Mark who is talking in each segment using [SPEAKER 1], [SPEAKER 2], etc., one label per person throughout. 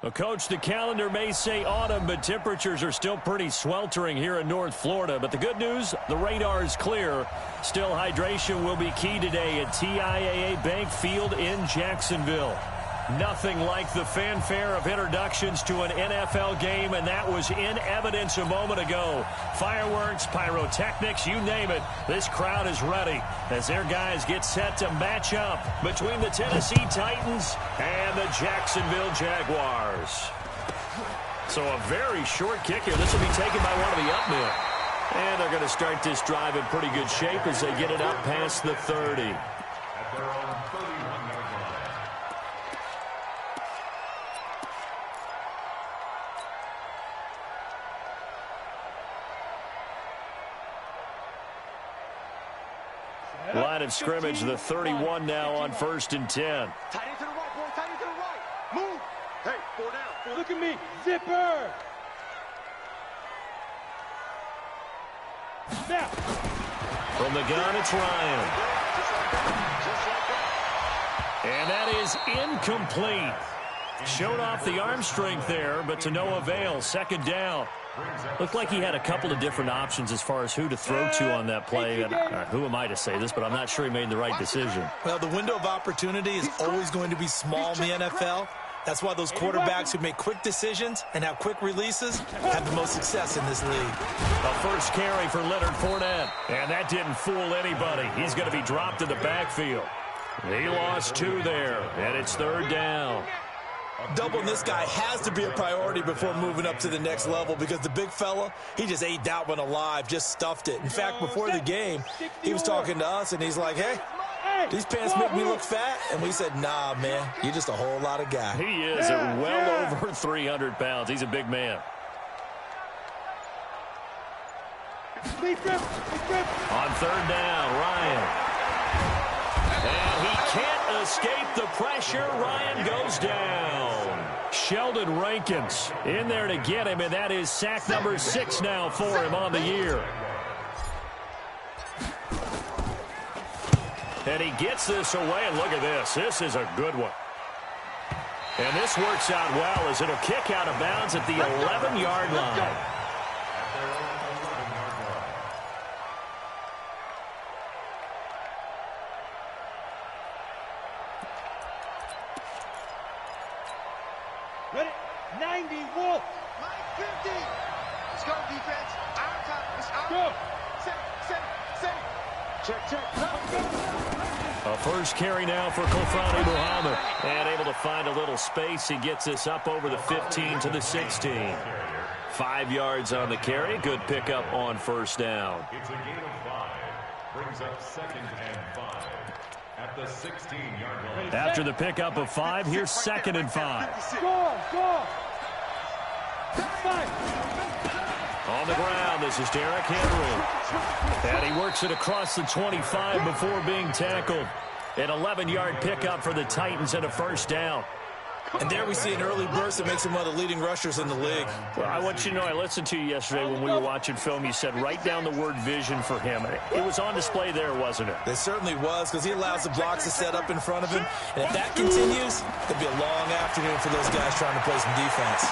[SPEAKER 1] Well, Coach, the calendar may say autumn, but temperatures are still pretty sweltering here in North Florida. But the good news, the radar is clear. Still, hydration will be key today at TIAA Bank Field in Jacksonville. Nothing like the fanfare of introductions to an NFL game, and that was in evidence a moment ago. Fireworks, pyrotechnics, you name it. This crowd is ready as their guys get set to match up between the Tennessee Titans and the Jacksonville Jaguars. So a very short kick here. This will be taken by one of the up men. And they're going to start this drive in pretty good shape as they get it up past the 30. Line of scrimmage, the 31 now on 1st and 10.
[SPEAKER 2] Tight end to the right, boy. Tight end to the right. Move. Hey, 4 down.
[SPEAKER 3] Look at me. Zipper. Snap.
[SPEAKER 1] From the gun, it's Ryan. And that is incomplete. Showed off the arm strength there, but to no avail. 2nd down. Looked like he had a couple of different options as far as who to throw to on that play. And, who am I to say this, but I'm not sure he made the right decision.
[SPEAKER 4] Well, the window of opportunity is always going to be small in the NFL. That's why those quarterbacks who make quick decisions and have quick releases have the most success in this league.
[SPEAKER 1] A first carry for Leonard Fournette. And that didn't fool anybody. He's going to be dropped in the backfield. He lost 2 there, and it's 3rd down.
[SPEAKER 4] Doubling this guy has to be a priority before moving up to the next level because the big fella, he just ate that one alive, just stuffed it. In fact, before the game, he was talking to us, and he's like, hey, these pants make me look fat. And we said, nah, man, you're just a whole lot of guy.
[SPEAKER 1] He is at well over 300 pounds. He's a big man. On 3rd down, Ryan. And he can't escape the pressure. Ryan goes down. Sheldon Rankins in there to get him, and that is sack number 6 now for him on the year. And he gets this away, and look at this. This is a good one. And this works out well as it'll kick out of bounds at the 11-yard line.
[SPEAKER 3] Ready? 90, Wolf.
[SPEAKER 2] Line 50. Let's go, defense. Our time. It's our
[SPEAKER 3] Go.
[SPEAKER 2] Set. Check.
[SPEAKER 1] A first carry now for Kofrani Muhammad. And able to find a little space. He gets this up over the 15 to the 16. 5 yards on the carry. Good pickup on 1st down.
[SPEAKER 5] It's a gain of 5. Brings up 2nd and 5. At the 16-yard line.
[SPEAKER 1] After the pickup of 5, here's 2nd and 5.
[SPEAKER 3] Score.
[SPEAKER 1] On the ground, this is Derrick Henry. And he works it across the 25 before being tackled. An 11-yard pickup for the Titans and a 1st down.
[SPEAKER 4] And there we see an early burst that makes him one of the leading rushers in the league.
[SPEAKER 1] Well, I want you to know, I listened to you yesterday when we were watching film. You said write down the word vision for him. It was on display there, wasn't it?
[SPEAKER 4] It certainly was, because he allows the blocks to set up in front of him. And if that continues, it'll be a long afternoon for those guys trying to play some defense.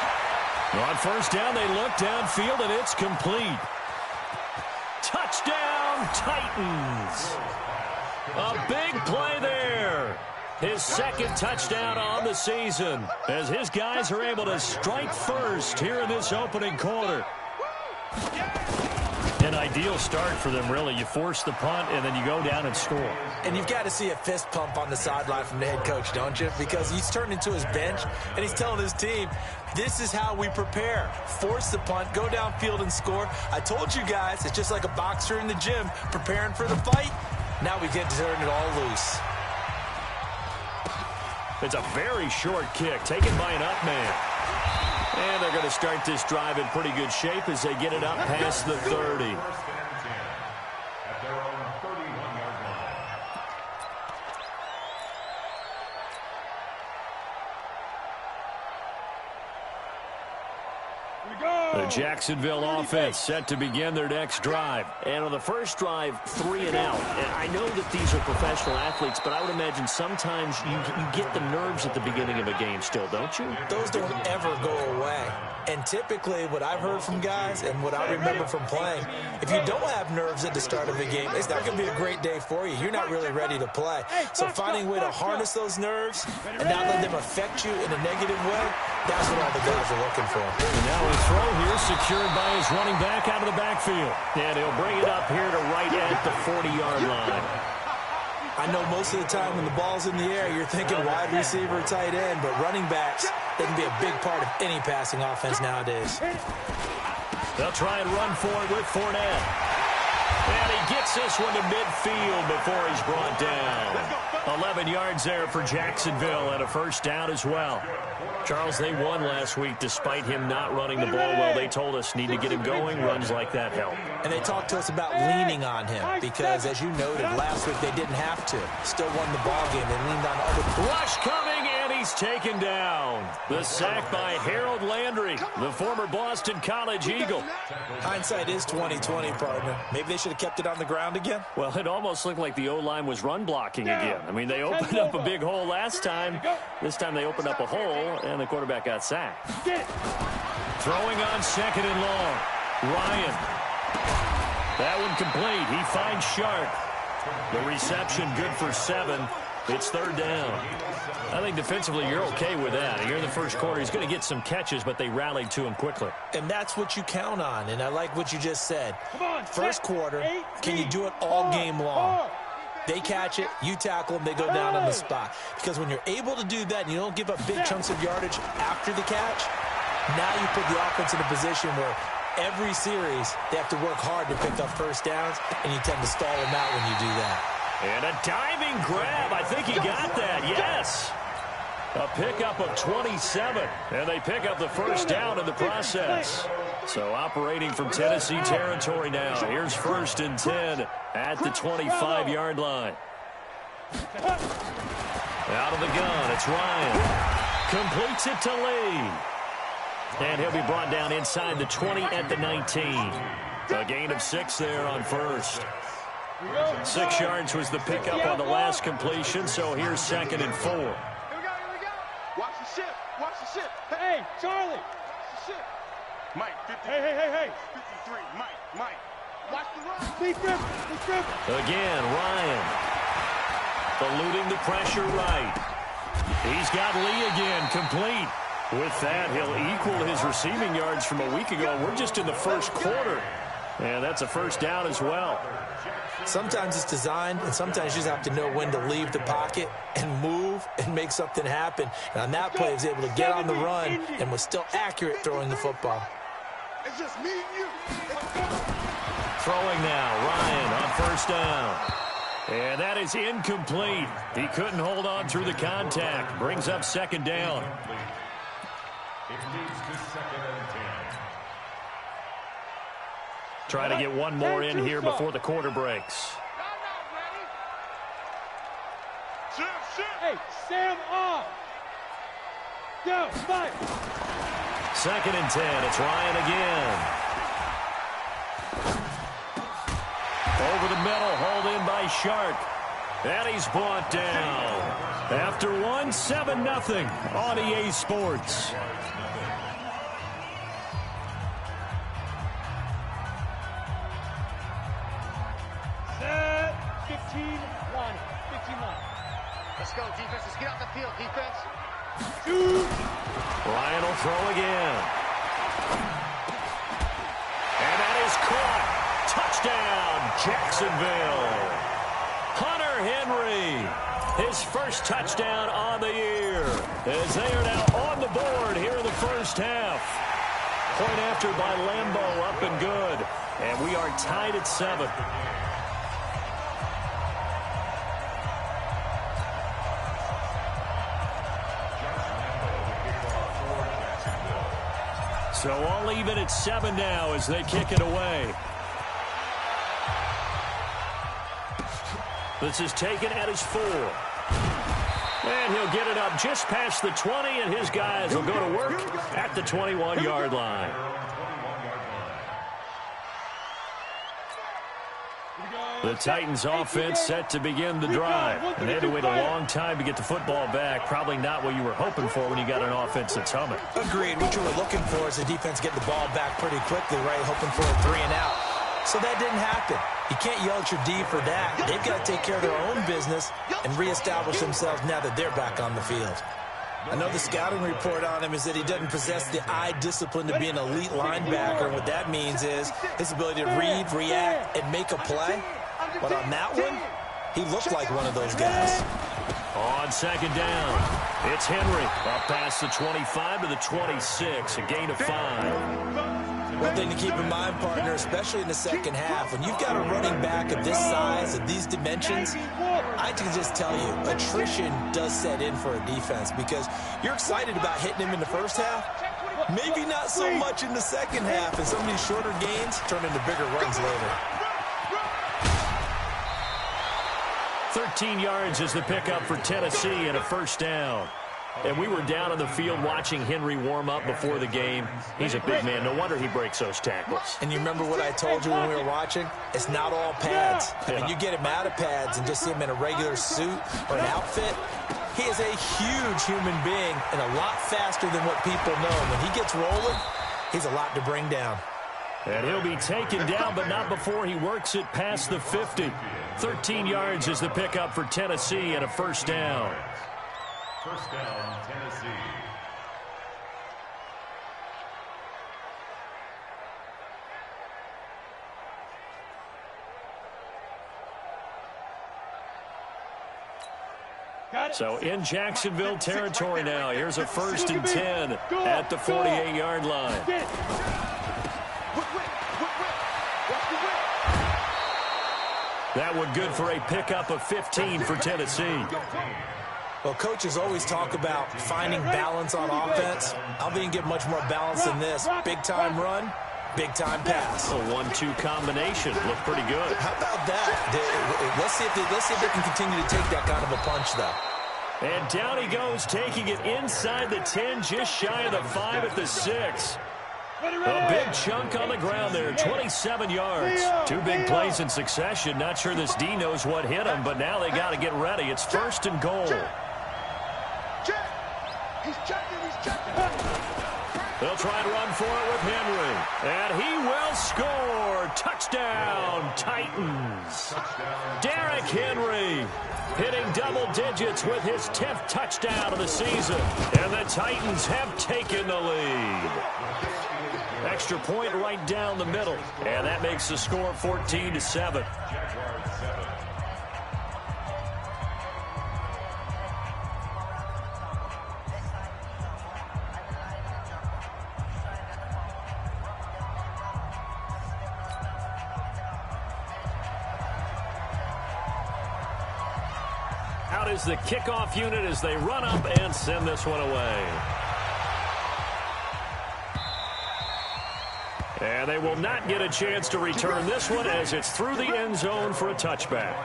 [SPEAKER 1] On 1st down, they look downfield, and it's complete. Touchdown, Titans. A big play there. His 2nd touchdown on the season as his guys are able to strike first here in this opening quarter. An ideal start for them, really. You force the punt, and then you go down and score.
[SPEAKER 4] And you've got to see a fist pump on the sideline from the head coach, don't you? Because he's turned into his bench, and he's telling his team, this is how we prepare. Force the punt, go downfield and score. I told you guys, it's just like a boxer in the gym preparing for the fight. Now we get to turn it all loose.
[SPEAKER 1] It's a very short kick taken by an up man. And they're going to start this drive in pretty good shape as they get it up past the 30.
[SPEAKER 5] At their own 31-yard line.
[SPEAKER 1] The Jacksonville offense set to begin their next drive.
[SPEAKER 6] And on the first drive, 3 and out. And I know that these are professional athletes, but I would imagine sometimes you get the nerves at the beginning of a game still, don't you?
[SPEAKER 4] Those don't ever go away. And typically, what I've heard from guys and what I remember from playing, if you don't have nerves at the start of a game, it's not going to be a great day for you. You're not really ready to play. So finding a way to harness those nerves and not let them affect you in a negative way, that's what all the guys are looking for.
[SPEAKER 1] And now a throw here secured by his running back out of the backfield. And he'll bring it up here to right at the 40-yard line.
[SPEAKER 4] I know most of the time when the ball's in the air, you're thinking wide receiver, tight end, but running backs, they can be a big part of any passing offense nowadays.
[SPEAKER 1] They'll try and run for it with Fournette. And he gets this one to midfield before he's brought down. 11 yards there for Jacksonville and a first down as well. Charles, they won last week despite him not running the ball well. They told us need to get him going. Runs like that help.
[SPEAKER 4] And they talked to us about leaning on him because, as you noted, last week they didn't have to. Still won the ball game. They leaned on other.
[SPEAKER 1] Rush coming, and he's taken down. The sack by Harold Landry, the former Boston College Eagle.
[SPEAKER 4] Hindsight is 20/20, partner. Maybe they should have kept it on the ground again.
[SPEAKER 1] Well, it almost looked like the O-line was run blocking again. I mean, they opened up a big hole last time. This time they opened up a hole, and the quarterback got sacked. Throwing on second and long. Ryan. That one complete. He finds Sharp. The reception good for 7. It's third down. I think defensively you're okay with that. Here in the first quarter, he's going to get some catches, but they rallied to him quickly.
[SPEAKER 4] And that's what you count on, and I like what you just said. First quarter, can you do it all game long? They catch it, you tackle them, they go down on the spot. Because when you're able to do that and you don't give up big chunks of yardage after the catch, now you put the offense in a position where every series they have to work hard to pick up first downs, and you tend to stall them out when you do that.
[SPEAKER 1] And a diving grab. I think he got that. Yes. A pickup of 27. And they pick up the first down in the process. So operating from Tennessee territory now. Here's 1st and 10 at the 25-yard line. Out of the gun, it's Ryan. Completes it to Lee. And he'll be brought down inside the 20 at the 19. A gain of 6 there on first. 6 yards was the pickup on the last completion, so here's 2nd and 4.
[SPEAKER 2] Here we go, here we go. Watch the ship, watch the ship.
[SPEAKER 3] Hey, Charlie.
[SPEAKER 2] Watch the ship. Mike, 50.
[SPEAKER 3] Hey.
[SPEAKER 2] 53, Mike. Watch the run.
[SPEAKER 3] Deep grip.
[SPEAKER 1] Again, Ryan. Eluding the pressure right. He's got Lee again, complete. With that, he'll equal his receiving yards from a week ago. We're just in the first quarter. And that's a first down as well.
[SPEAKER 4] Sometimes it's designed, and sometimes you just have to know when to leave the pocket and move and make something happen. And on that play, he was able to get on the run and was still accurate throwing the football.
[SPEAKER 2] It's just me and you.
[SPEAKER 1] Throwing now, Ryan on first down. And that is incomplete. He couldn't hold on through the contact. Brings up 2nd down.
[SPEAKER 5] It leads to 2nd and 10.
[SPEAKER 1] Trying to get one more in here before the quarter breaks.
[SPEAKER 3] Hey, Sam off. Go, fight.
[SPEAKER 1] 2nd and 10. It's Ryan again. Over the middle, hauled in by Sharp. And he's brought down. After 1, 7-0 on EA Sports.
[SPEAKER 2] Let's go, defense. Let's get out the field, defense.
[SPEAKER 1] Ryan will throw again. And that is caught. Touchdown, Jacksonville. Hunter Henry, his first touchdown on the year, as they are now on the board here in the first half. Point after by Lambeau, up and good. And we are tied at 7. So all even at 7 now as they kick it away. This is taken at his 4. And he'll get it up just past the 20, and his guys will go to work at the 21-yard line. The Titans offense set to begin the drive. And they had to wait a long time to get the football back. Probably not what you were hoping for when you got an offense that's humming.
[SPEAKER 4] Agreed. What you were looking for is the defense getting the ball back pretty quickly, right? Hoping for a 3 and out. So that didn't happen. You can't yell at your D for that. They've got to take care of their own business and reestablish themselves now that they're back on the field. I know the scouting report on him is that he doesn't possess the eye discipline to be an elite linebacker. What that means is his ability to read, react, and make a play. But on that one, he looked like one of those guys.
[SPEAKER 1] On second down, it's Henry. Up past the 25 to the 26, a gain of 5.
[SPEAKER 4] One thing to keep in mind, partner, especially in the second half, when you've got a running back of this size, of these dimensions, I can just tell you, attrition does set in for a defense because you're excited about hitting him in the first half, maybe not so much in the second half, and some of these shorter gains turn into bigger runs later.
[SPEAKER 1] 13 yards is the pickup for Tennessee and a first down. And we were down on the field watching Henry warm up before the game. He's a big man. No wonder he breaks those tackles.
[SPEAKER 4] And you remember what I told you when we were watching? It's not all pads. I mean, you get him out of pads and just see him in a regular suit or an outfit. He is a huge human being and a lot faster than what people know. When he gets rolling, he's a lot to bring down.
[SPEAKER 1] And he'll be taken down, but not before he works it past the 50. 13 yards is the pickup for Tennessee and a first down.
[SPEAKER 5] First down, Tennessee.
[SPEAKER 1] So in Jacksonville territory now. Here's a first and 10 at the 48-yard line. That one good for a pickup of 15 for Tennessee.
[SPEAKER 4] Well, coaches always talk about finding balance on offense. I don't think you get much more balance than this. Big-time run, big-time pass.
[SPEAKER 1] A 1-2 combination. Looked pretty good.
[SPEAKER 4] How about that? Let's see if they can continue to take that kind of a punch, though.
[SPEAKER 1] And down he goes, taking it inside the 10, just shy of the 5 at the 6. A big chunk on the ground there, 27 yards. 2 big plays in succession. Not sure this D knows what hit him, but now they got to get ready. It's first and goal. They'll try to run for it with Henry. And he will score. Touchdown, Titans. Derrick Henry hitting double digits with his 10th touchdown of the season. And the Titans have taken the lead. Extra point right down the middle. And that makes the score 14-7. Out is the kickoff unit as they run up and send this one away. And they will not get a chance to return this one as it's through the end zone for a touchback.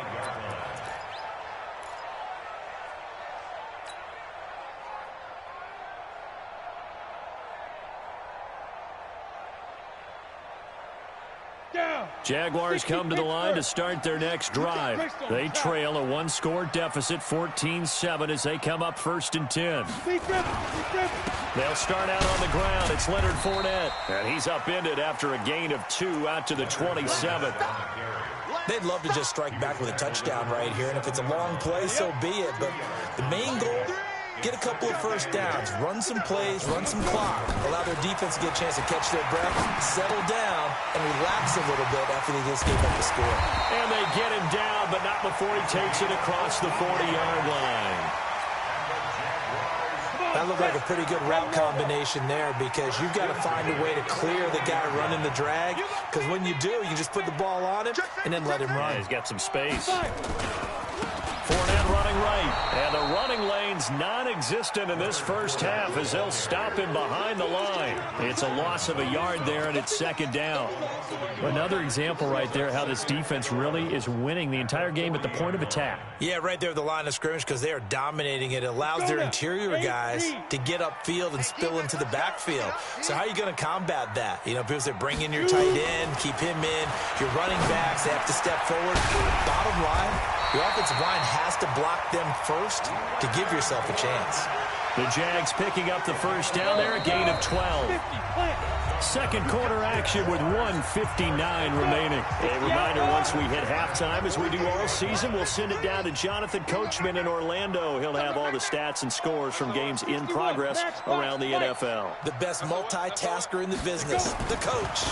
[SPEAKER 1] Jaguars come to the line to start their next drive. They trail a 1-score deficit, 14-7, as they come up first and 10. They'll start out on the ground. It's Leonard Fournette. And he's upended after a gain of 2 out to the 27.
[SPEAKER 4] They'd love to just strike back with a touchdown right here. And if it's a long play, so be it. But the main goal, get a couple of first downs, run some plays, run some clock, allow their defense to get a chance to catch their breath, settle down, and relax a little bit after they just gave up the score.
[SPEAKER 1] And they get him down, but not before he takes it across the 40-yard line.
[SPEAKER 4] That looked like a pretty good route combination there because you've got to find a way to clear the guy running the drag, because when you do, you just put the ball on him and then let him run.
[SPEAKER 1] Yeah, he's got some space. Fournette running going right. And the running lane's non-existent in this first half as they'll stop him behind the line. It's a loss of a yard there, and it's second down. Another example right there how this defense really is winning the entire game at the point of attack.
[SPEAKER 4] Yeah, right there at the line of scrimmage because they are dominating it. It allows their interior guys to get upfield and spill into the backfield. So how are you going to combat that? You know, people say bring in your tight end, keep him in. Your running backs, they have to step forward. Bottom line, your offensive line has to block them first to give yourself a chance.
[SPEAKER 1] The Jags picking up the first down there, a gain of 12. Second quarter action with 1:59 remaining. A reminder, once we hit halftime, as we do all season, we'll send it down to Jonathan Coachman in Orlando. He'll have all the stats and scores from games in progress around the NFL.
[SPEAKER 4] The best multitasker in the business, the coach.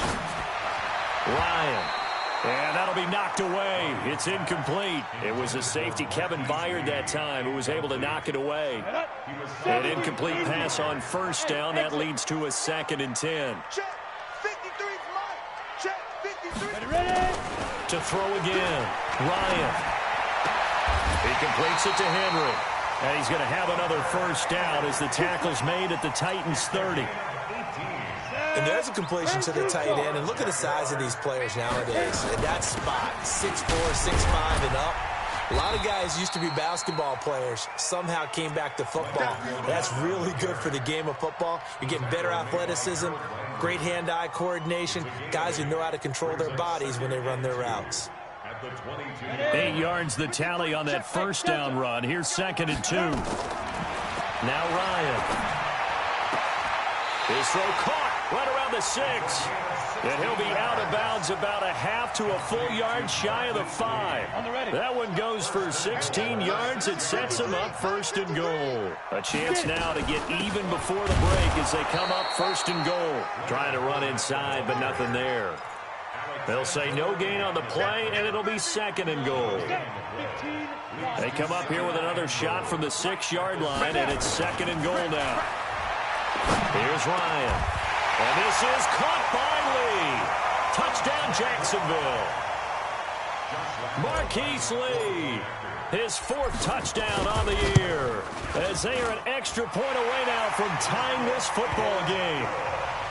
[SPEAKER 1] Ryan. And that'll be knocked away. It's incomplete. It was a safety, Kevin Byard, that time, who was able to knock it away. An incomplete pass on first down. That leads to a 2nd and 10.
[SPEAKER 2] Check. 53's mine. Check. 53.
[SPEAKER 3] Ready?
[SPEAKER 1] To throw again. Ryan. He completes it to Henry. And he's going to have another first down as the tackle's made at the Titans' 30.
[SPEAKER 4] And there's a completion to the tight end. And look at the size of these players nowadays. At that spot, 6'4", 6'5", and up. A lot of guys used to be basketball players, somehow came back to football. That's really good for the game of football. You're getting better athleticism, great hand-eye coordination, guys who know how to control their bodies when they run their routes.
[SPEAKER 1] 8 yards the tally on that first down run. Here's 2nd and 2. Now Ryan. His throw caught right around the 6. And he'll be out of bounds about a half to a full yard shy of the 5. That one goes for 16 yards. It sets him up 1st and goal. A chance now to get even before the break as they come up 1st and goal. Trying to run inside, but nothing there. They'll say no gain on the play, and it'll be 2nd and goal. They come up here with another shot from the 6-yard line, and it's 2nd and goal now. Here's Ryan. And this is caught by Lee. Touchdown, Jacksonville. Marquise Lee, his 4th touchdown on the year, as they are an extra point away now from tying this football game.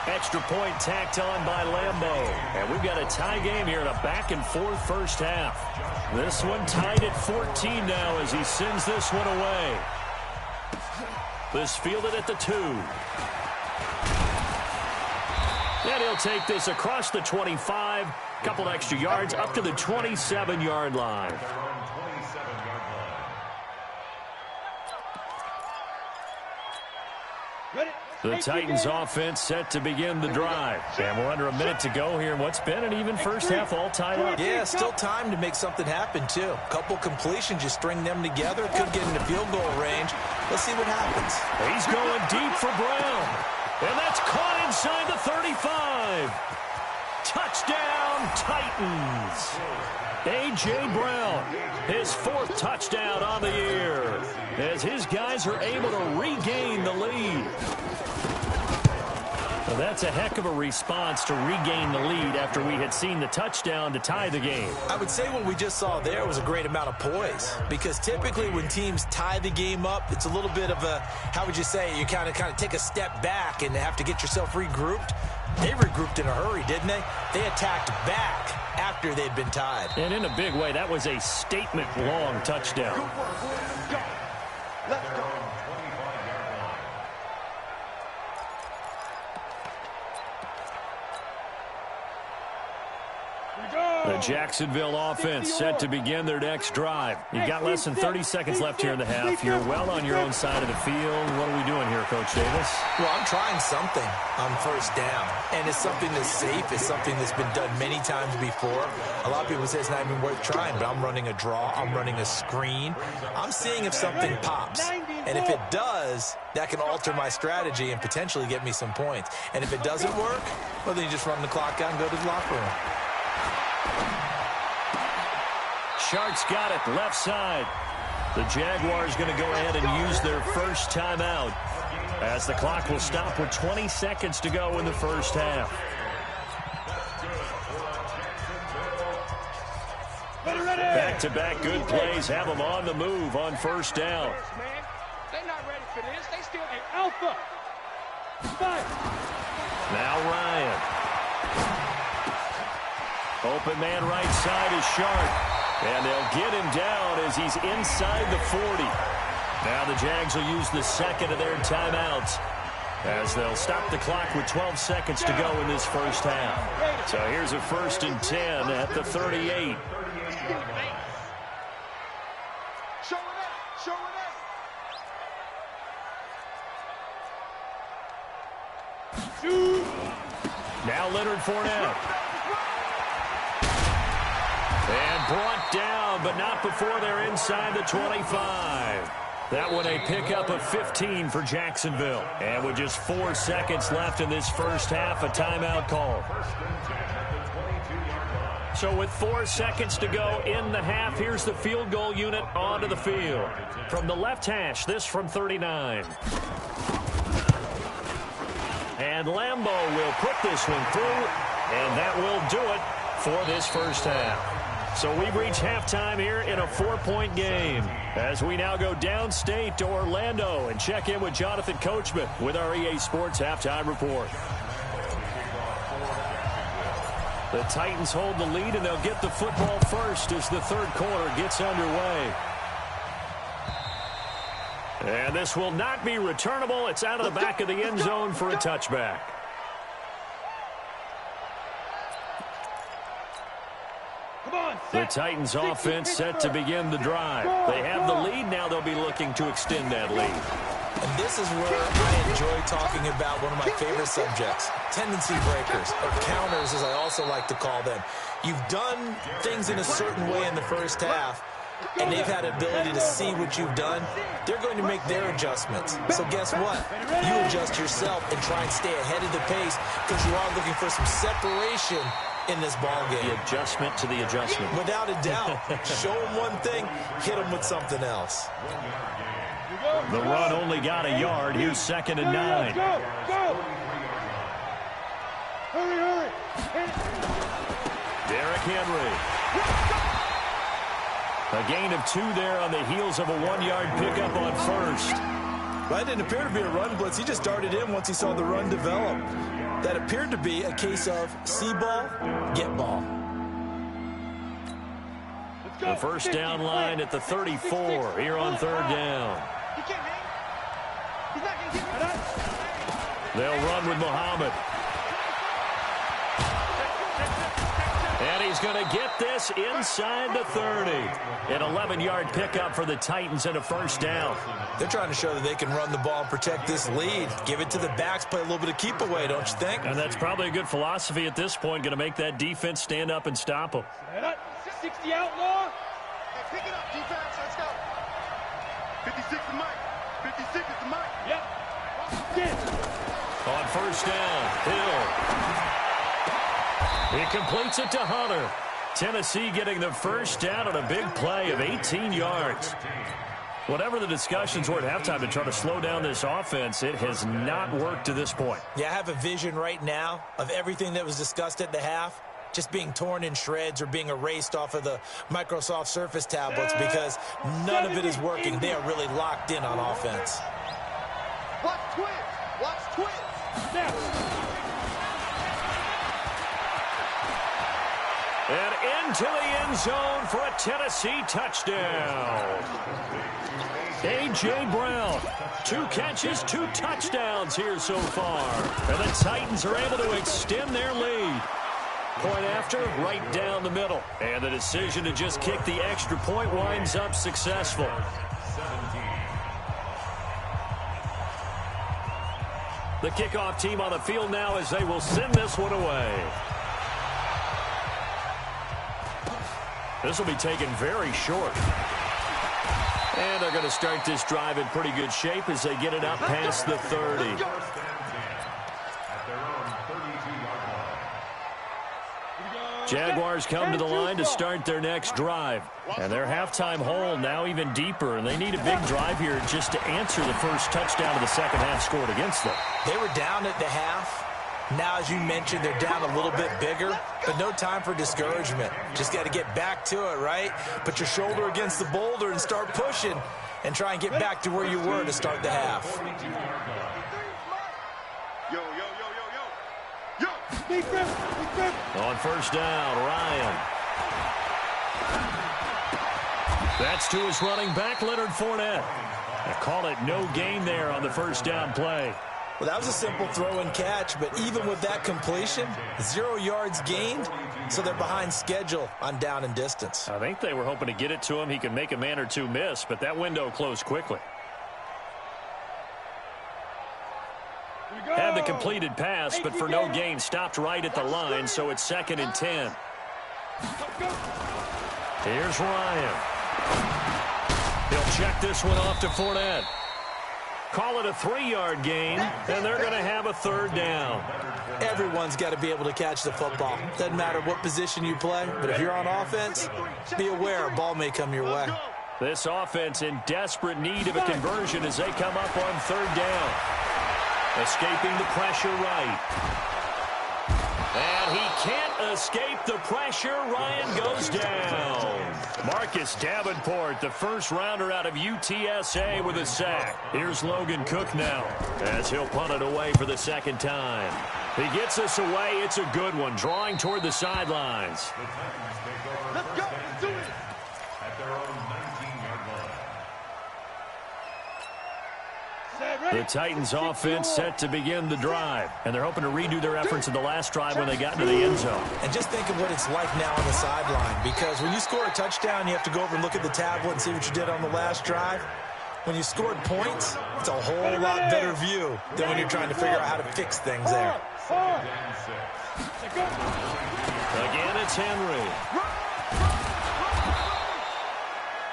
[SPEAKER 1] Extra point tacked on by Lambeau. And we've got a tie game here in a back-and-forth first half. This one tied at 14 now as he sends this one away. This fielded at the 2. And he'll take this across the 25. Couple extra yards up to the 27-yard line. The Titans offense set to begin the drive. And we're under a minute to go here. What's been an even first half all tied up.
[SPEAKER 4] Yeah, still time to make something happen, too. Couple completions, you string them together. Could get into field goal range. Let's see what happens.
[SPEAKER 1] He's going deep for Brown. And that's caught inside the 35. Touchdown, Titans. A.J. Brown, his 4th touchdown on the year, as his guys are able to regain the lead. Well, that's a heck of a response to regain the lead after we had seen the touchdown to tie the game.
[SPEAKER 4] I would say what we just saw there was a great amount of poise, because typically when teams tie the game up, it's a little bit of a, how would you say, you kind of take a step back and have to get yourself regrouped. They regrouped in a hurry, didn't they? They attacked back after they'd been tied.
[SPEAKER 1] And in a big way, that was a statement-long touchdown.
[SPEAKER 2] Let's go.
[SPEAKER 1] The Jacksonville offense set to begin their next drive. You've got less than 30 seconds left here in the half. You're well on your own side of the field. What are we doing here, Coach Davis?
[SPEAKER 4] Well, I'm trying something on first down, and it's something that's safe. It's something that's been done many times before. A lot of people say it's not even worth trying, but I'm running a draw. I'm running a screen. I'm seeing if something pops, and if it does, that can alter my strategy and potentially get me some points. And if it doesn't work, well, then you just run the clock out and go to the locker room.
[SPEAKER 1] Sharks got it left side. The Jaguars going to go ahead and use their first timeout as the clock will stop with 20 seconds to go in the first half. Back back-to-back good plays have them on the move on first down.
[SPEAKER 2] They're not ready for this. They still
[SPEAKER 3] Hey, Alpha. Fight.
[SPEAKER 1] Now Ryan. Open man right side is Sharp. And they'll get him down as he's inside the 40. Now the Jags will use the second of their timeouts as they'll stop the clock with 12 seconds to go in this first half. So here's a 1st and 10 at the 38.
[SPEAKER 2] show it up. Show it up.
[SPEAKER 3] Shoot.
[SPEAKER 1] Now Leonard Fournette. And brought down, but not before they're inside the 25. That one a pickup of 15 for Jacksonville. And with just 4 seconds left in this first half, a timeout call. So with 4 seconds to go in the half, here's the field goal unit onto the field. From the left hash, this from 39. And Lambeau will put this one through, and that will do it for this first half. So we've reached halftime here in a 4-point game as we now go downstate to Orlando and check in with Jonathan Coachman with our EA Sports Halftime Report. The Titans hold the lead, and they'll get the football first as the third quarter gets underway. And this will not be returnable. It's out of the back of the end zone for a touchback. The Titans offense set to begin the drive. They have the lead. Now they'll be looking to extend that lead.
[SPEAKER 4] And this is where I enjoy talking about one of my favorite subjects, tendency breakers, or counters as I also like to call them. You've done things in a certain way in the first half, and they've had ability to see what you've done. They're going to make their adjustments. So guess what? You adjust yourself and try and stay ahead of the pace because you are looking for some separation in this ball game.
[SPEAKER 1] The adjustment to the adjustment.
[SPEAKER 4] Without a doubt. Show them one thing, hit them with something else.
[SPEAKER 1] The run only got a yard. Here's 2nd and 9.
[SPEAKER 3] Go, go. Hurry.
[SPEAKER 1] Derrick Henry. A gain of 2 there on the heels of a 1-yard pickup on first.
[SPEAKER 4] That didn't appear to be a run blitz. He just darted in once he saw the run develop. That appeared to be a case of see ball, get ball.
[SPEAKER 1] The first down line at the 34 here on 3rd down.
[SPEAKER 2] He can't hang. He's not going to get it.
[SPEAKER 1] They'll run with Muhammad. And he's going to get this inside the 30. An 11-yard pickup for the Titans and a first down.
[SPEAKER 4] They're trying to show that they can run the ball and protect this lead. Give it to the backs, play a little bit of keep away, don't you think?
[SPEAKER 1] And that's probably a good philosophy at this point, going to make that defense stand up and stop them.
[SPEAKER 3] 60 outlaw.
[SPEAKER 2] Hey, pick it up, defense. Let's go. 56 is Mike. 56 is the Mike.
[SPEAKER 3] Yep.
[SPEAKER 1] On first down, Hill. He completes it to Hunter. Tennessee getting the first down on a big play of 18 yards. Whatever the discussions were at halftime to try to slow down this offense, it has not worked to this point.
[SPEAKER 4] Yeah, I have a vision right now of everything that was discussed at the half just being torn in shreds or being erased off of the Microsoft Surface tablets because none of it is working. They are really locked in on offense.
[SPEAKER 2] Watch twins. Watch twins.
[SPEAKER 3] Now.
[SPEAKER 1] And into the end zone for a Tennessee touchdown. A.J. Brown, 2 catches, 2 touchdowns here so far. And the Titans are able to extend their lead. Point after, right down the middle. And the decision to just kick the extra point winds up successful. The kickoff team on the field now as they will send this one away. This will be taken very short. And they're going to start this drive in pretty good shape as they get it up past the 30. Jaguars come to the line to start their next drive. And their halftime hole now even deeper. And they need a big drive here just to answer the first touchdown of the second half scored against them.
[SPEAKER 4] They were down at the half. Now, as you mentioned, they're down a little bit bigger, but no time for discouragement. Just got to get back to it, right? Put your shoulder against the boulder and start pushing and try and get back to where you were to start the half.
[SPEAKER 2] Yo, yo, yo, yo, yo. Yo.
[SPEAKER 3] Defense.
[SPEAKER 1] On first down, Ryan. That's to his running back, Leonard Fournette. They call it no gain there on the first down play.
[SPEAKER 4] Well, that was a simple throw and catch, but even with that completion, 0 yards gained, so they're behind schedule on down and distance.
[SPEAKER 1] I think they were hoping to get it to him. He could make a man or two miss, but that window closed quickly. Had the completed pass, but for no gain, stopped right at the line, so it's 2nd and 10. Here's Ryan. He'll check this one off to Fournette. Call it a 3-yard gain, and they're going to have a third down.
[SPEAKER 4] Everyone's got to be able to catch the football. Doesn't matter what position you play, but if you're on offense, be aware a ball may come your way.
[SPEAKER 1] This offense in desperate need of a conversion as they come up on third down. Escaping the pressure right. And he can't escape the pressure. Ryan goes down. Marcus Davenport, the first rounder out of UTSA, with a sack. Here's Logan Cook now as he'll punt it away for the second time. He gets us away. It's a good one, drawing toward the sidelines.
[SPEAKER 2] Let's go. Do it.
[SPEAKER 5] At their own 19-yard line.
[SPEAKER 1] The Titans offense set to begin the drive, and they're hoping to redo their efforts in the last drive when they got into the end zone.
[SPEAKER 4] And just think of what it's like now on the sideline, because when you score a touchdown, you have to go over and look at the tablet and see what you did on the last drive. When you scored points, it's a whole lot better view than when you're trying to figure out how to fix things there.
[SPEAKER 1] Again, it's Henry.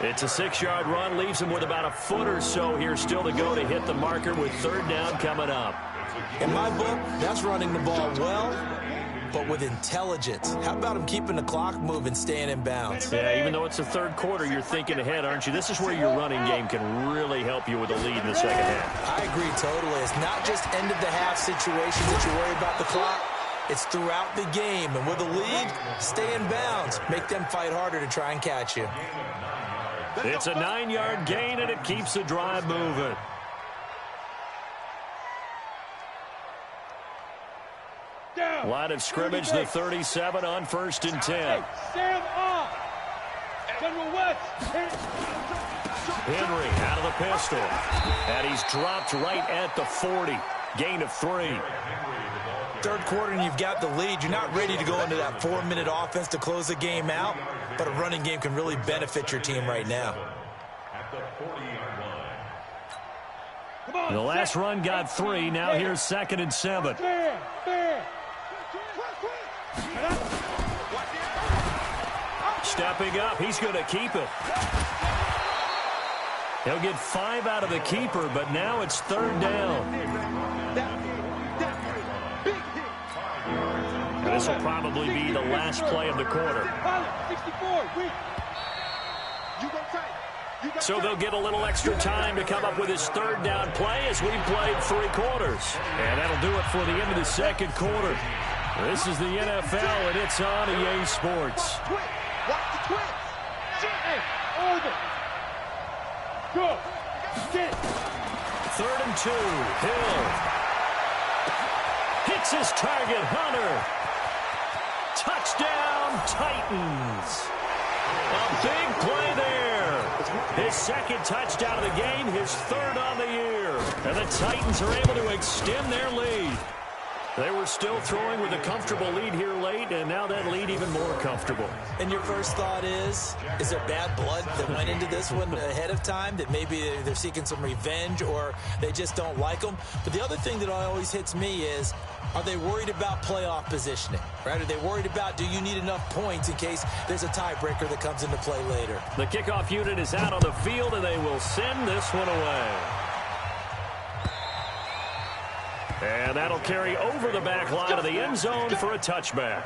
[SPEAKER 1] It's a 6-yard run, leaves him with about a foot or so here still to go to hit the marker with third down coming up.
[SPEAKER 4] In my book, that's running the ball well, but with intelligence. How about him keeping the clock moving, staying in bounds?
[SPEAKER 1] Yeah, even though it's the third quarter, you're thinking ahead, aren't you? This is where your running game can really help you with a lead in the second half.
[SPEAKER 4] I agree totally. It's not just end-of-the-half situations that you worry about the clock. It's throughout the game. And with a lead, stay in bounds. Make them fight harder to try and catch you.
[SPEAKER 1] It's a 9-yard gain, and it keeps the drive moving. Line of scrimmage, the 37 on 1st and 10.
[SPEAKER 3] Sam off. General West.
[SPEAKER 1] Henry out of the pistol. And he's dropped right at the 40. Gain of 3.
[SPEAKER 4] Third quarter and you've got the lead. You're not ready to go into that 4-minute offense to close the game out, but a running game can really benefit your team right now.
[SPEAKER 5] At the 40-yard line.
[SPEAKER 1] The last run got 3. Now here's 2nd and 7. Stepping up, he's going to keep it. He'll get 5 out of the keeper, but now it's third down. This will probably be the last play of the quarter. So they'll get a little extra time to come up with his third down play as we've played 3 quarters. And that'll do it for the end of the second quarter. This is the NFL, and it's on EA Sports.
[SPEAKER 3] Go. Get.
[SPEAKER 1] 3rd and 2. Hill hits his target, Hunter. Touchdown, Titans. A big play there. His 2nd touchdown of the game, his 3rd on the year. And the Titans are able to extend their lead. They were still throwing with a comfortable lead here late, and now that lead even more comfortable.
[SPEAKER 4] And your first thought is there bad blood that went into this one ahead of time, that maybe they're seeking some revenge or they just don't like them? But the other thing that always hits me is, are they worried about playoff positioning? Right? Are they worried about, do you need enough points in case there's a tiebreaker that comes into play later?
[SPEAKER 1] The kickoff unit is out on the field, and they will send this one away. And that'll carry over the back line of the end zone for a touchback.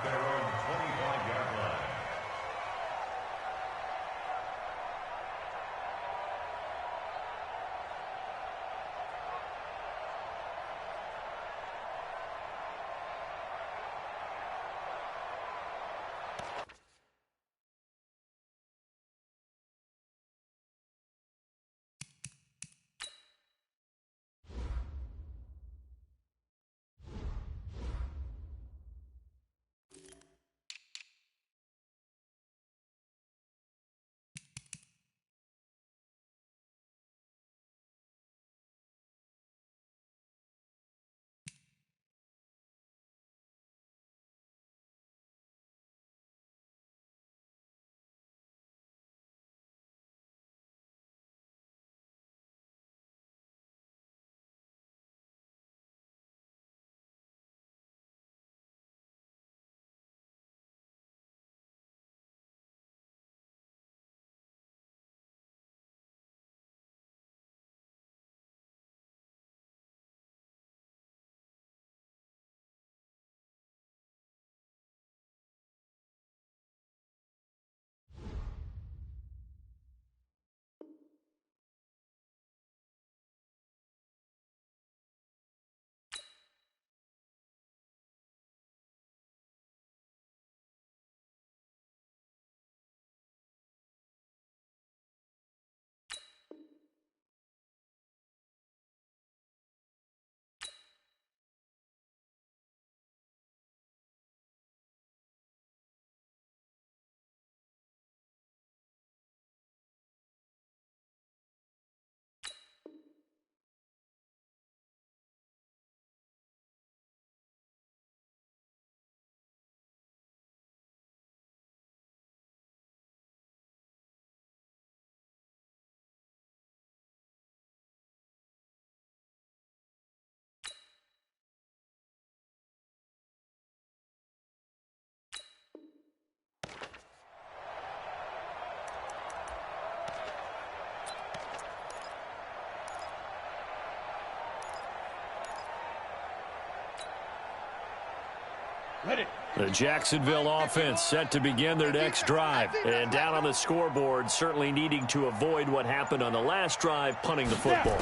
[SPEAKER 3] Ready.
[SPEAKER 1] The Jacksonville offense set to begin their next drive. And down on the scoreboard, certainly needing to avoid what happened on the last drive, punting the football.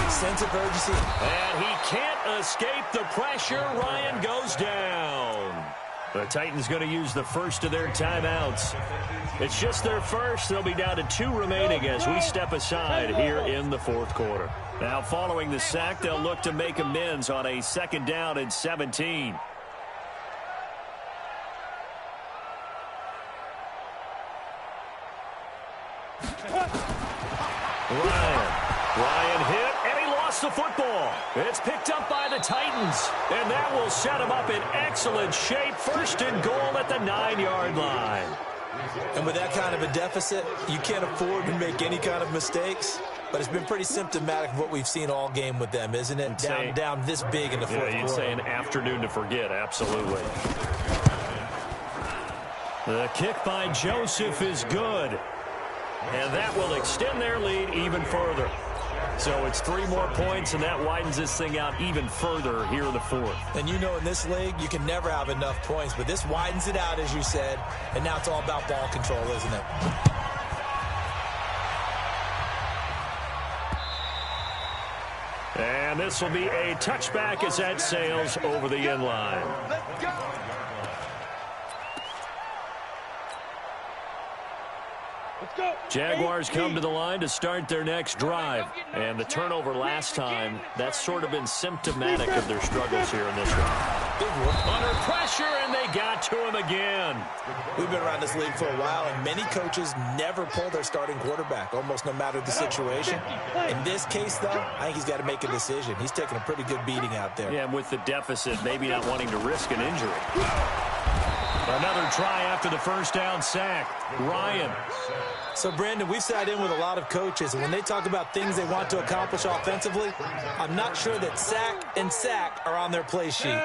[SPEAKER 4] Sense of urgency.
[SPEAKER 1] And he can't escape the pressure. Ryan goes down. The Titans going to use the first of their timeouts. It's just their first. They'll be down to 2 remaining as we step aside here in the fourth quarter. Now, following the sack, they'll look to make amends on a 2nd down and 17. Ryan hit, and he lost the football. It's picked up by the Titans, and that will set him up in excellent shape. 1st and goal at the 9-yard line.
[SPEAKER 4] And with that kind of a deficit, you can't afford to make any kind of mistakes. But it's been pretty symptomatic of what we've seen all game with them, isn't it? Down this big in the fourth quarter.
[SPEAKER 1] You'd say an afternoon to forget, absolutely. The kick by Joseph is good. And that will extend their lead even further. So it's 3 more points, and that widens this thing out even further here in the fourth.
[SPEAKER 4] And you know in this league, you can never have enough points. But this widens it out, as you said. And now it's all about ball control, isn't it?
[SPEAKER 1] And this will be a touchback as that sails over the end line.
[SPEAKER 2] Let's go.
[SPEAKER 3] Let's go.
[SPEAKER 1] Jaguars come to the line to start their next drive. And the turnover last time, that's sort of been symptomatic of their struggles here in this one. Under pressure, and they got to him again.
[SPEAKER 4] We've been around this league for a while, and many coaches never pull their starting quarterback, almost no matter the situation. In this case, though, I think he's got to make a decision. He's taking a pretty good beating out there.
[SPEAKER 1] Yeah, and with the deficit, maybe not wanting to risk an injury. Another try after the 1st down sack. Ryan.
[SPEAKER 4] So, Brandon, we've sat in with a lot of coaches, and when they talk about things they want to accomplish offensively, I'm not sure that sack and sack are on their play sheet.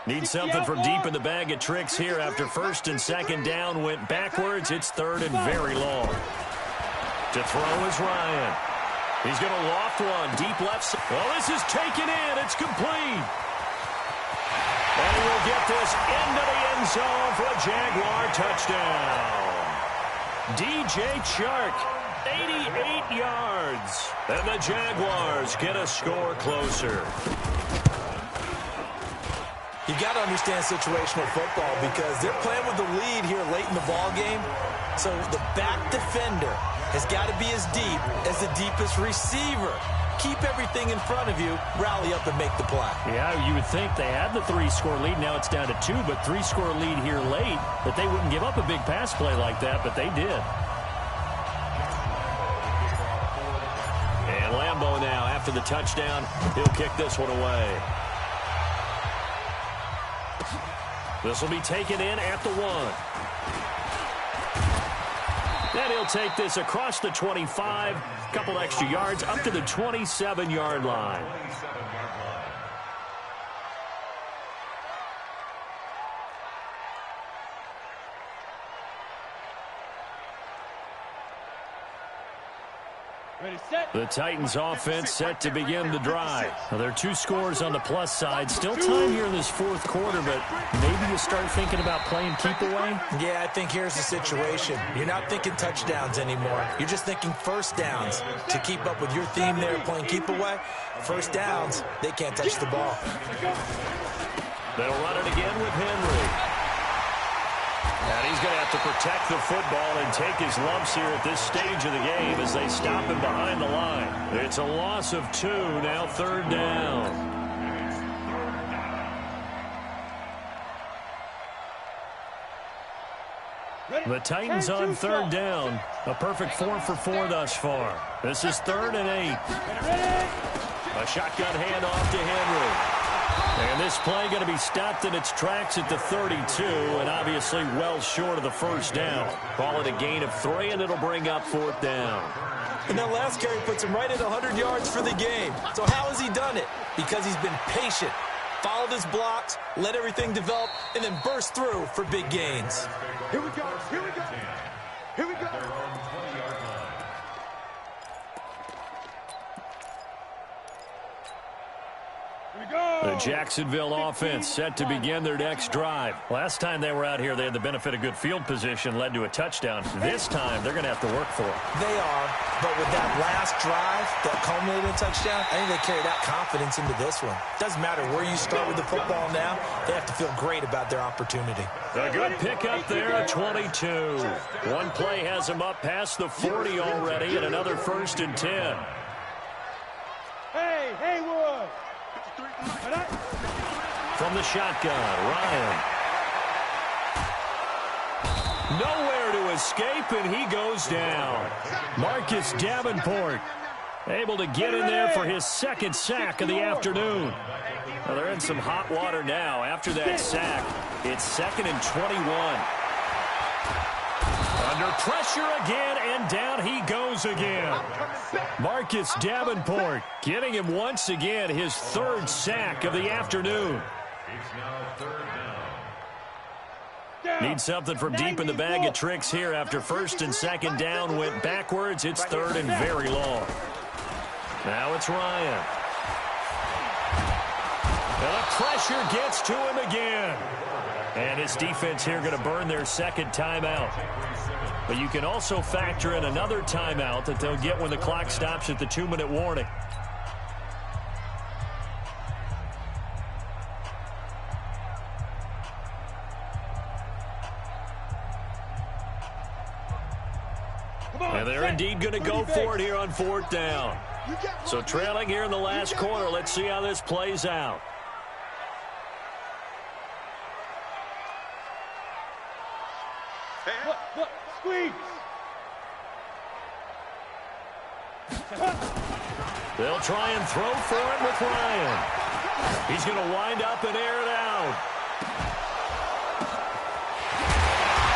[SPEAKER 1] Need something from deep in the bag of tricks here after 1st and 2nd down went backwards. It's 3rd and very long. To throw is Ryan. He's going to loft one deep left side. Well, this is taken in. It's complete. And he will get this into the end zone for a Jaguar touchdown. DJ Chark, 88 yards. And the Jaguars get a score closer.
[SPEAKER 4] You got to understand situational football because they're playing with the lead here late in the ball game. So the back defender has got to be as deep as the deepest receiver. Keep everything in front of you, rally up and make the play.
[SPEAKER 1] Yeah, you would think they had the 3-score lead. Now it's down to 2, but 3-score lead here late, that they wouldn't give up a big pass play like that, but they did. And Lambeau now, after the touchdown, he'll kick this one away. This will be taken in at the 1. And he'll take this across the 25, a couple extra yards, up to the 27-yard line.
[SPEAKER 3] Ready, set.
[SPEAKER 1] The Titans offense set to begin the drive. Now, there are 2 scores on the plus side. Still time here in this fourth quarter, but maybe you start thinking about playing keep away?
[SPEAKER 4] Yeah, I think here's the situation. You're not thinking touchdowns anymore. You're just thinking 1st downs. To keep up with your theme there, playing keep away, 1st downs, they can't touch the ball.
[SPEAKER 1] They'll run it again with Henry. And he's going to have to protect the football and take his lumps here at this stage of the game as they stop him behind the line. It's a loss of 2, now 3rd down. The Titans on 3rd down. A perfect 4 for 4 thus far. This is 3rd and 8. A shotgun handoff to Henry. And this play going to be stopped in its tracks at the 32, and obviously well short of the 1st down. Call it a gain of 3, and it'll bring up 4th down.
[SPEAKER 4] And that last carry puts him right at 100 yards for the game. So how has he done it? Because he's been patient, followed his blocks, let everything develop, and then burst through for big gains.
[SPEAKER 2] Here we go. Here we go. Here we go.
[SPEAKER 3] Here we go.
[SPEAKER 1] The Jacksonville offense set to begin their next drive. Last time they were out here, they had the benefit of good field position, led to a touchdown. This time, they're going to have to work for it.
[SPEAKER 4] They are, but with that last drive that culminated in a touchdown, I think they carry that confidence into this one. Doesn't matter where you start with the football now, they have to feel great about their opportunity.
[SPEAKER 1] A good pickup there at 22. One play has them up past the 40 already, and another 1st and 10.
[SPEAKER 3] Hey, Haywood!
[SPEAKER 1] From the shotgun, Ryan. Nowhere to escape, and he goes down. Marcus Davenport able to get in there for his 2nd sack of the afternoon. Well, they're in some hot water now after that sack. It's 2nd and 21. Under pressure again, and down he goes again. Marcus Davenport getting him once again his 3rd sack of the afternoon.
[SPEAKER 5] It's now 3rd down.
[SPEAKER 1] Need something from deep in the bag of tricks here after 1st and 2nd down went backwards. It's 3rd and very long. Now it's Ryan. And the pressure gets to him again. And his defense here going to burn their 2nd timeout. But you can also factor in another timeout that they'll get when the clock stops at the 2-minute warning. And they're indeed going to go for it here on 4th down. So trailing here in the last quarter. Let's see how this plays out.
[SPEAKER 3] Look, squeeze!
[SPEAKER 1] They'll try and throw for it with Ryan. He's going to wind up and air it out.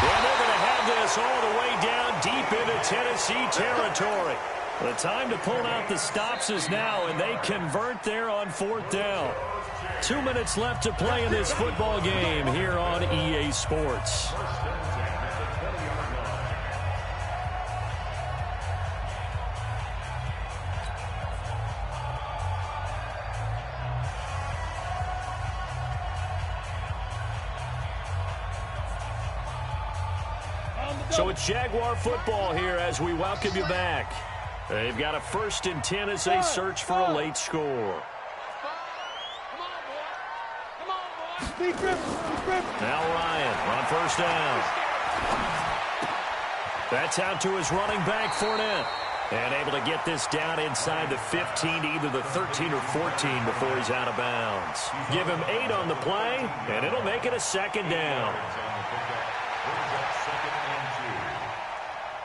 [SPEAKER 1] Well, they're going to have this all the way down deep into Tennessee territory. The time to pull out the stops is now, and they convert there on 4th down. 2 minutes left to play in this football game here on EA Sports. So it's Jaguar football here as we welcome you back. They've got a 1st and 10 as they search for a late score. Now Ryan on 1st down. That's out to his running back, Fournette. And able to get this down inside the 15 to either the 13 or 14 before he's out of bounds. Give him 8 on the play, and it'll make it a 2nd down.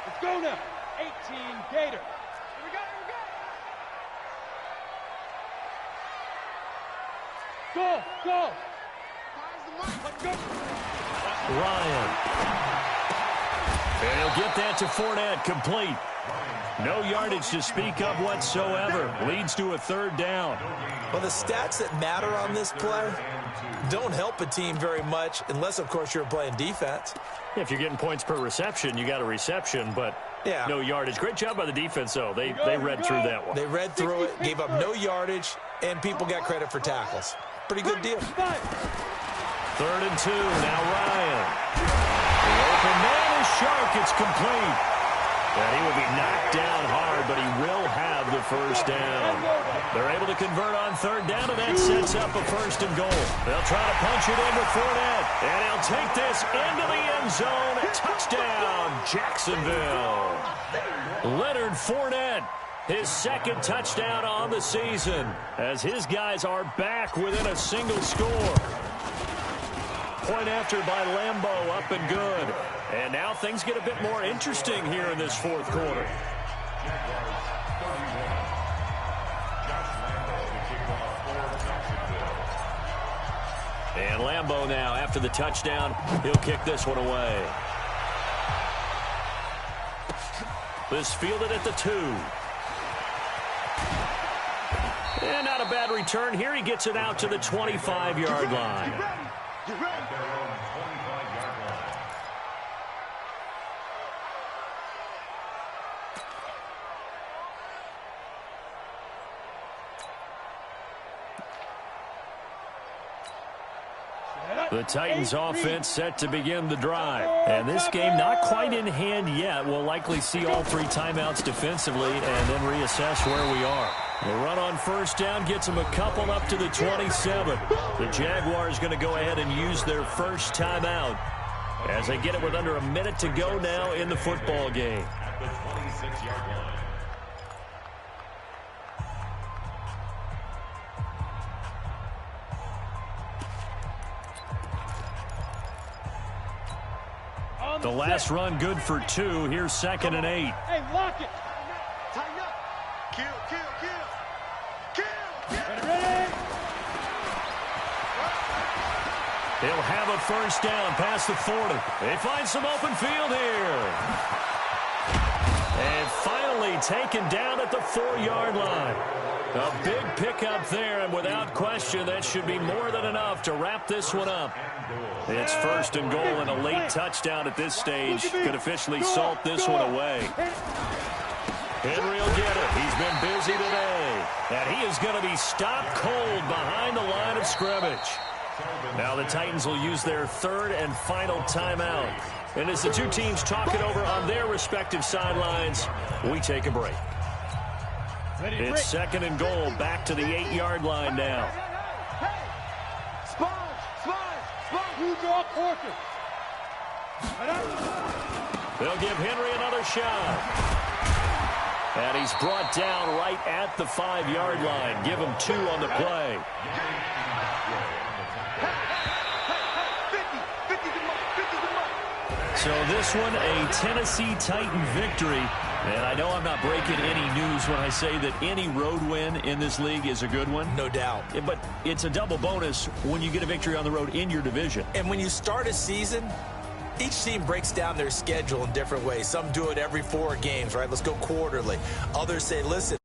[SPEAKER 3] Let's go now. 18 Gator. Go, go.
[SPEAKER 1] Ryan. And he'll get that to Fournette, complete. No yardage to speak of whatsoever. Leads to a 3rd down.
[SPEAKER 4] Well, the stats that matter on this play don't help a team very much unless, of course, you're playing defense.
[SPEAKER 1] If you're getting points per reception, you got a reception, but no yardage. Great job by the defense, though. They read through that one.
[SPEAKER 4] They read through it, gave up no yardage, and people got credit for tackles. Pretty good deal.
[SPEAKER 1] 3rd and 2. Now Ryan. The open man is Shark. It's complete. And he will be knocked down hard, but he will have the 1st down. They're able to convert on 3rd down, and that sets up a 1st and goal. They'll try to punch it in with Fournette, and he'll take this into the end zone. Touchdown, Jacksonville. Leonard Fournette, his 2nd touchdown on the season, as his guys are back within a single score. Point after by Lambeau, up and good. And now things get a bit more interesting here in this 4th quarter. And Lambeau now, after the touchdown, he'll kick this one away. This fielded at the 2. And not a bad return here. He gets it out to the 25-yard line.
[SPEAKER 5] Get ready. At their own 25-yard line.
[SPEAKER 1] The Titans offense set to begin the drive. And this game not quite in hand yet. We'll likely see all 3 timeouts defensively and then reassess where we are. The run on first down gets them a couple up to the 27. The Jaguars going to go ahead and use their first timeout as they get it with under a minute to go now in the football game.
[SPEAKER 5] At the 26-yard line.
[SPEAKER 1] The last run good for 2. Here's 2nd and 8.
[SPEAKER 3] Hey, lock it.
[SPEAKER 2] Tighten up. Kill, kill, kill. Kill, kill.
[SPEAKER 3] Ready?
[SPEAKER 1] He'll have a first down past the 40. They find some open field here. And finally taken down at the 4-yard line. A big pickup there, and without question, that should be more than enough to wrap this one up. It's 1st and goal, and a late touchdown at this stage could officially salt this one away. Henry will get it. He's been busy today. And he is going to be stopped cold behind the line of scrimmage. Now the Titans will use their 3rd and final timeout. And as the 2 teams talk it over on their respective sidelines, we take a break. It's 2nd and goal, back to the 8-yard line now.
[SPEAKER 3] Sponge, you draw quarter.
[SPEAKER 1] They'll give Henry another shot. And he's brought down right at the 5-yard line. Give him 2 on the play. So this one, a Tennessee Titan victory. And I know I'm not breaking any news when I say that any road win in this league is a good one.
[SPEAKER 4] No doubt.
[SPEAKER 1] But it's a double bonus when you get a victory on the road in your division.
[SPEAKER 4] And when you start a season, each team breaks down their schedule in different ways. Some do it every 4 games, right? Let's go quarterly. Others say, listen,